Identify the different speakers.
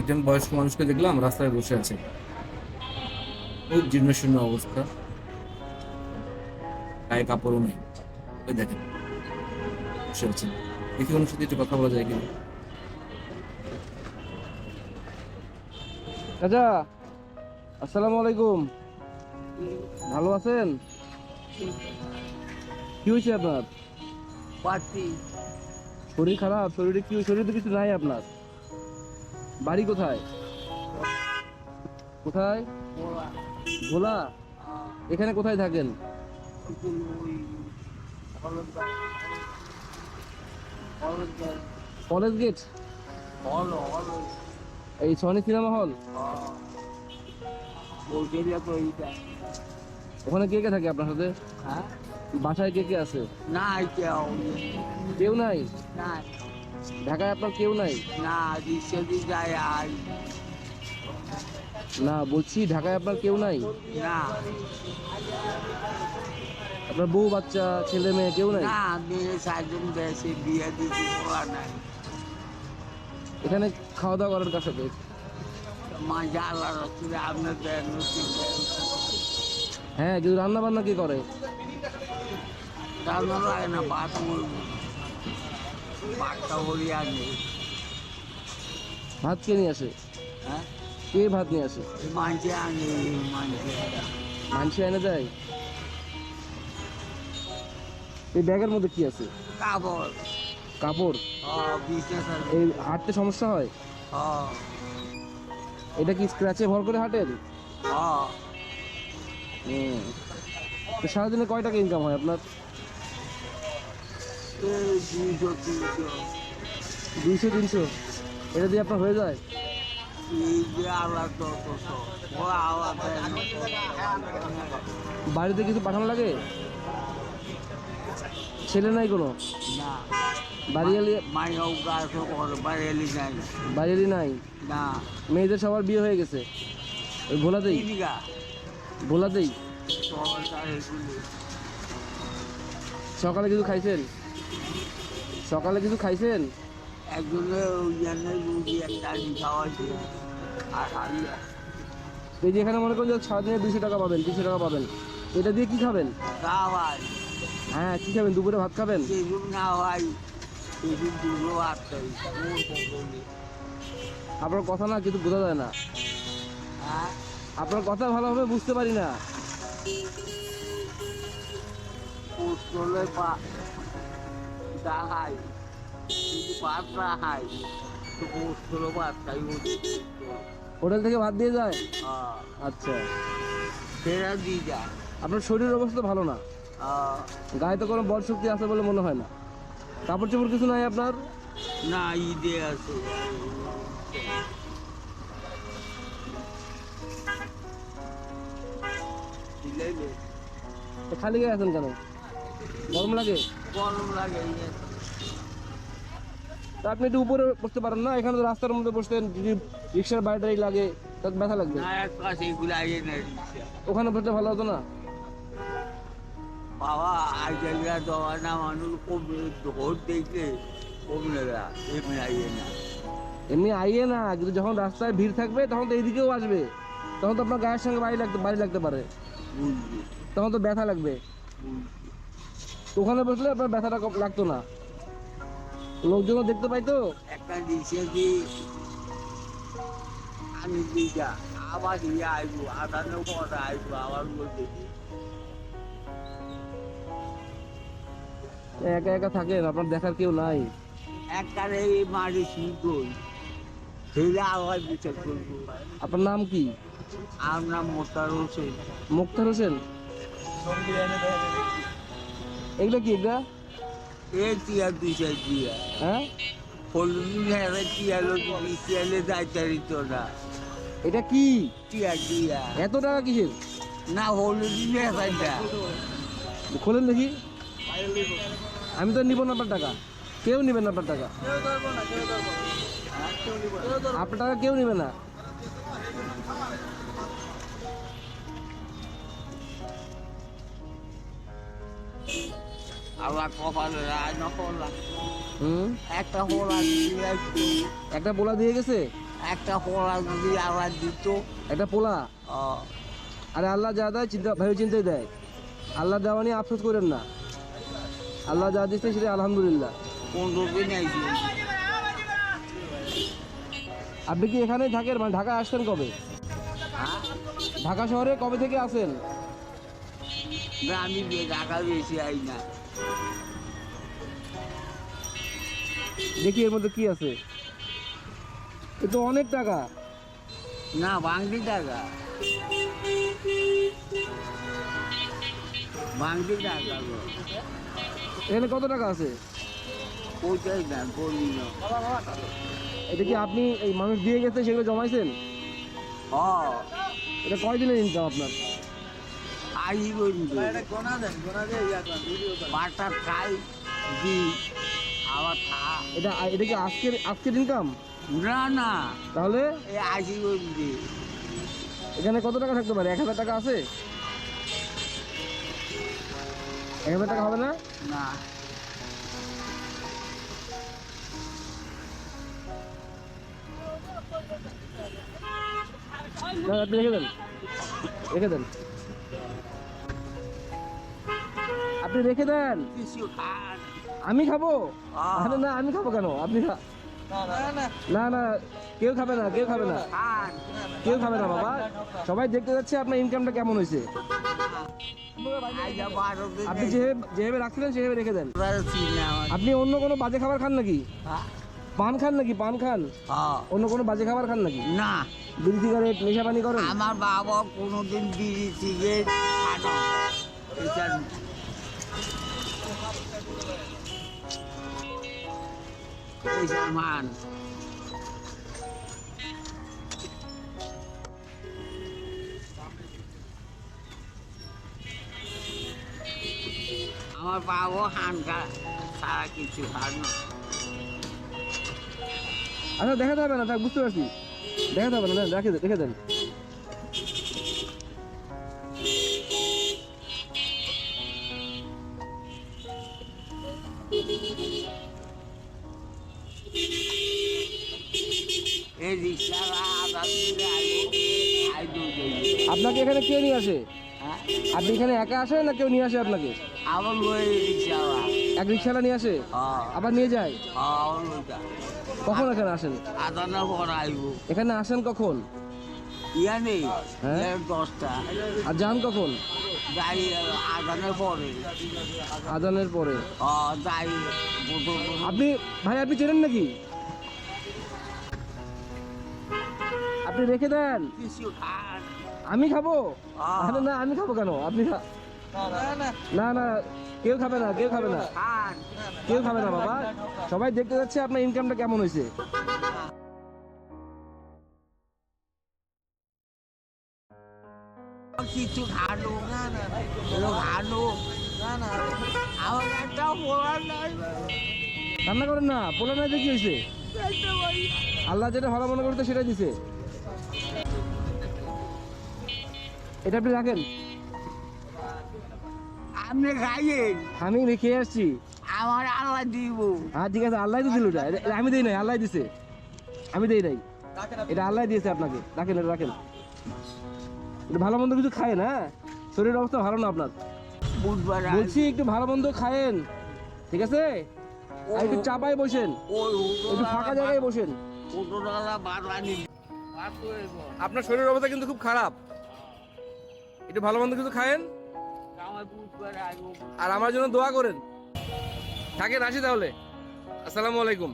Speaker 1: একজন বয়স্ক মানুষকে দেখলাম রাস্তায় বসে আছে, খুব জীর্ণশীর্ণ অবস্থা, গায়ে কাপড়ও নেই। ওই দেখেন বসে আছেন। দেখি ওনার সাথে একটু কথা বলা যায় কিনা।
Speaker 2: চাচা, আসসালামু আলাইকুম। ভালো আছেন? কি হয়েছে আপনার?
Speaker 3: পাতি
Speaker 2: শরীর খারাপ? শরীরে কি, শরীরে তো কিছু নাই আপনার। বাড়ি কোথায়? কোথায়?
Speaker 3: বলা
Speaker 2: ভোলা? এখানে কোথায় থাকেন?
Speaker 3: ওই হলদা হলদা
Speaker 2: কলেজ গেট?
Speaker 3: হল হল
Speaker 2: এই সনি সিনেমা হল?
Speaker 3: বলতে তো এইটা
Speaker 2: ওখানে কে কে থাকে আপনার সাথে?
Speaker 3: হ্যাঁ
Speaker 2: বাসায় কে কে আছে?
Speaker 3: না কেউ
Speaker 2: কেউ নাই?
Speaker 3: না
Speaker 2: ঢাকায় আপনার কেউ নাই?
Speaker 3: না রিক্সা যায় আর
Speaker 2: না, বলছি ঢাকায় আপনার কেউ নাই?
Speaker 3: না
Speaker 2: আপনার বউ বাচ্চা ছেলে মেয়ে কেউ নাই?
Speaker 3: না মেয়ে সাজন বেশি বিয়ে দিতে পারা নাই
Speaker 2: এখানে খাওয়া দাওয়া করার কার সাথে?
Speaker 3: মাঝে আল্লাহ রসুলে আপনার দেন
Speaker 2: হ্যাঁ, কিন্তু রান্না বান্না কে করে?
Speaker 3: রান্না লাগে না ভাত বলবো ভাতটা বলি আগে
Speaker 2: ভাত কে নিয়ে আসে?
Speaker 3: হ্যাঁ
Speaker 2: কে ভাত নিয়ে আসে?
Speaker 3: মাঝে আগে মাঝে
Speaker 2: মানসি এনে দেয়? এই ব্যাগের মধ্যে কি আছে?
Speaker 3: কাপড়
Speaker 2: কাপড়?
Speaker 3: বিজনেস
Speaker 2: এই হাঁটতে সমস্যা হয়? এটা কি স্ক্র্যাচে ভর করে হাঁটেন? হুম। তো সারাদিনে কয় টাকা ইনকাম হয় আপনার? 200-300? এটা দিয়ে আপনার হয়ে যায়? বাড়িতে কিছু পাঠানো লাগে? ছেলে নাই কোনো? বাড়িয়ালি নাই? মেয়েদের সবার বিয়ে হয়ে গেছে? ওই ভোলাতেই? ভোলাতেই? সকালে কিছু খাইছেন? সকালে কিছু খাইছেন?
Speaker 3: একজনের রুগী একটা খাওয়াইছে আর হারিয়া
Speaker 2: এই যে এখানে মনে করেন যে সারাদিনে 200 টাকা পাবেন, 300 টাকা পাবেন, এটা দিয়ে কি খাবেন?
Speaker 3: খাওয়াই
Speaker 2: হ্যাঁ, কি খাবেন? দুপুরে ভাত খাবেন?
Speaker 3: সেসব না হয় সেসব দুটো আসতেই
Speaker 2: আপনার কথা না কিছু বোঝা যায় না।
Speaker 3: হ্যাঁ
Speaker 2: আপনার কথা ভালোভাবে বুঝতে পারি না।
Speaker 3: পোস্টলে দেখাই কিন্তু ভাত না খাই তো পোস্টলে ভাত খাই
Speaker 2: হোটেল থেকে ভাত দিয়ে যায়? আচ্ছা।
Speaker 3: সেরা দিয়ে যায়
Speaker 2: আপনার শরীরের অবস্থা তো ভালো না, গায়ে তো কোনো বল শক্তি আছে বলে মনে হয় না। কাপড় চোপড় কিছু নাই আপনার?
Speaker 3: না ঈদে আছে
Speaker 2: তো খালি গায়ে আছেন কেন? গরম লাগে?
Speaker 3: গরম লাগে
Speaker 2: তা আপনি একটু উপরে বসতে পারেন না? এখানে তো রাস্তার মধ্যে বসতেন, যদি রিক্সার বাইরে লাগে তার ব্যথা লাগবে।
Speaker 3: না এক পাশে এগুলো আগে না রিক্সা
Speaker 2: ওখানে বসলে ভালো হতো না?
Speaker 3: বাবা আজকালকার জমানা মানুষ কমে ভোট দেখলে কমে না এমনি আইয়ে না
Speaker 2: এমনি আইয়ে না, কিন্তু যখন রাস্তায় ভিড় থাকবে তখন তো এইদিকেও আসবে, তখন তো আপনার গায়ের সঙ্গে বাড়ি লাগতে পারে,
Speaker 3: বুঝলি
Speaker 2: তখন তো ব্যথা লাগবে। তো ওখানে বসলে আপনার ব্যথাটা লাগতো না, লোকজন দেখতে পাইতো।
Speaker 3: একটা রিক্সা দিয়ে আমি দিঘা আবার দিয়ে আইবো আদানের পরে আইবো আবার বলতে
Speaker 2: একা একা থাকেন, আপনার দেখার কেউ নাই।
Speaker 3: একবারে এই মারি শুধুই সেটা আবার বিচার করবো
Speaker 2: আপনার নাম কি?
Speaker 3: আমরা মোতার হোসেন
Speaker 2: মুক্তার হোসেন? এগুলো কি এগুলা?
Speaker 3: এ টিয়া দুইটাই টিয়া
Speaker 2: হ্যাঁ,
Speaker 3: হলুদ হেরে টিয়া লোক টিয়ালে যাইতারিত না
Speaker 2: এটা কি?
Speaker 3: টিয়া টিয়া
Speaker 2: এত টাকা কিসের?
Speaker 3: না হলুদ হেরাইটা
Speaker 2: খোলেন দেখি। আমি তো নিব না আপনার টাকা, কেউ নিবেন না আপনার টাকা, আপনার টাকা কেউ নিবে না।
Speaker 3: আবার কপালে রায় নকলা
Speaker 2: হুম,
Speaker 3: একটা হোলা দিয়ে
Speaker 2: একটা বোলা দিয়ে গেছে।
Speaker 3: একটা পড়া যদি আবার দিত
Speaker 2: একটা পোলা।
Speaker 3: আহ,
Speaker 2: আরে আল্লাহ যা দেয় চিন্তা ভেবে চিন্তাই দেয়। আল্লাহ দেওয়া নিয়ে আফসোস করেন না। আল্লাহ যা দিচ্ছে সেটা আলহামদুলিল্লাহ।
Speaker 3: 15 দিন আইছি।
Speaker 2: আপনি কি এখানেই থাকেন, মানে ঢাকা আসছেন কবে?
Speaker 3: হ্যাঁ?
Speaker 2: ঢাকা শহরে কবে থেকে আসেন?
Speaker 3: না আমি টাকা বেশি আই না।
Speaker 2: দেখি এর মধ্যে কি আছে। এ তো অনেক টাকা।
Speaker 3: না বাংলি টাকা, বাংলি টাকা গো।
Speaker 2: এখানে কত টাকা আছে?
Speaker 3: ওইটাই না বলি না।
Speaker 2: এটা কি আপনি এই মানুষ দিয়ে গেছে সেগুলো জমাইছেন?
Speaker 3: হ্যাঁ
Speaker 2: এটা কয়দিনের ইনকাম আপনার?
Speaker 3: আই বন্ধু পাটা খাই দি আবার খা।
Speaker 2: এটা এটা কি আজকের ইনকাম?
Speaker 3: না না
Speaker 2: তাহলে
Speaker 3: এই আশি বন্ধু
Speaker 2: এখানে কত টাকা থাকতে পারে? 1000 টাকা আছে? 1000 টাকা হবে না?
Speaker 3: না।
Speaker 2: না, আপনি রেখে দেন, রেখে দেন, আপনি রেখে দেন।
Speaker 3: কিছু খান
Speaker 2: আমি খাবো?
Speaker 3: আহ।
Speaker 2: আরে না, আমি খাবো কেন? আপনি না না, কেউ খাবে না, কেউ খাবে না,
Speaker 3: খান
Speaker 2: কেউ খাবে না বাবা। সবাই দেখতে যাচ্ছে আপনার ইনকামটা কেমন হয়েছে।
Speaker 3: আইয়া 12 দিন
Speaker 2: আপনি যেভাবে রাখছিলেন সেভাবে রেখে দেন।
Speaker 3: আমার
Speaker 2: আপনি অন্য কোনো বাজে খাবার খান নাকি?
Speaker 3: হ্যাঁ?
Speaker 2: পান খান নাকি? পান খান?
Speaker 3: হ্যাঁ।
Speaker 2: অন্য কোনো বাজে খাবার খান নাকি?
Speaker 3: না
Speaker 2: বিড়ি সিগারেট নেশা পানি করেন?
Speaker 3: আমার বাবা কোনোদিন বিড়ি সিগারেট খানো এটা এইসব মান আমার বাবা হানকা সারা কিছু খানো।
Speaker 2: আচ্ছা দেখাতে হবে না, থাক, বুঝতে পারছি, দেখাতে হবে না, না, রেখে দেন।
Speaker 3: এই রিক্সারা আদান দিলে আইবো
Speaker 2: আপনাকে এখানে কে নিয়ে আসে?
Speaker 3: হ্যাঁ
Speaker 2: আপনি এখানে একা আসেন না কেউ নিয়ে আসে আপনাকে?
Speaker 3: আবার লই রিক্সারা
Speaker 2: এক রিক্সাওয়ালা নিয়ে আসে,
Speaker 3: হ্যাঁ
Speaker 2: আবার নিয়ে যায়?
Speaker 3: আবার লইটা
Speaker 2: কখন এখানে আসেন?
Speaker 3: আদানের পর আইবো।
Speaker 2: এখানে আসেন কখন?
Speaker 3: ইয়া নেই
Speaker 2: হ্যাঁ?
Speaker 3: ইয়ার 10টা
Speaker 2: আর যান কখন?
Speaker 3: যাই আদানের পরে
Speaker 2: আজানের পরে।
Speaker 3: যাই বোতল
Speaker 2: আপনি ভাই, আপনি চেনেন নাকি? আপনি রেখে দেন,
Speaker 3: কিছু খান।
Speaker 2: আমি খাবো?
Speaker 3: আহ।
Speaker 2: আরে না, আমি খাবো কেন? আপনি না না, কেউ খাবে না, কেউ খাবে না,
Speaker 3: খান
Speaker 2: কেউ খাবে না বাবা। সবাই দেখতে যাচ্ছে আপনার ইনকামটা কেমন হয়েছে।
Speaker 3: কিছু খানো খানো আমার একটা বলার নাই।
Speaker 2: রান্না করেন না, পোলা নাই, কি হয়েছে? আল্লাহ যেটা ভালো মনে করতে সেটাই দিছে। এটা আপনি রাখেন,
Speaker 3: আপনি খাইয়েন
Speaker 2: আমি রেখে আসছি।
Speaker 3: আমার আল্লাহ দিব।
Speaker 2: হ্যাঁ ঠিক আছে, আল্লাহ তো দিল, এটা আমি দেই নাই, আল্লাহ দিছে, আমি দেই নাই, এটা আল্লাহ দিয়েছে আপনাকে। রাখেন, এটা রাখেন। একটু ভালো মন্দ কিছু খায়েন, হ্যাঁ? শরীরের অবস্থা ভালো না আপনার,
Speaker 3: বুধবার
Speaker 2: বলছি একটু ভালো মন্দ খায়েন, ঠিক আছে? আর একটু চাপায় বসেন, একটু ফাঁকা জায়গায় বসেন। আপনার শরীরের অবস্থা কিন্তু খুব খারাপ, একটু ভালো মন্দ কিছু খায়েন আর আমার জন্য দোয়া করেন। থাকেন, আসি তাহলে। আসসালামু আলাইকুম।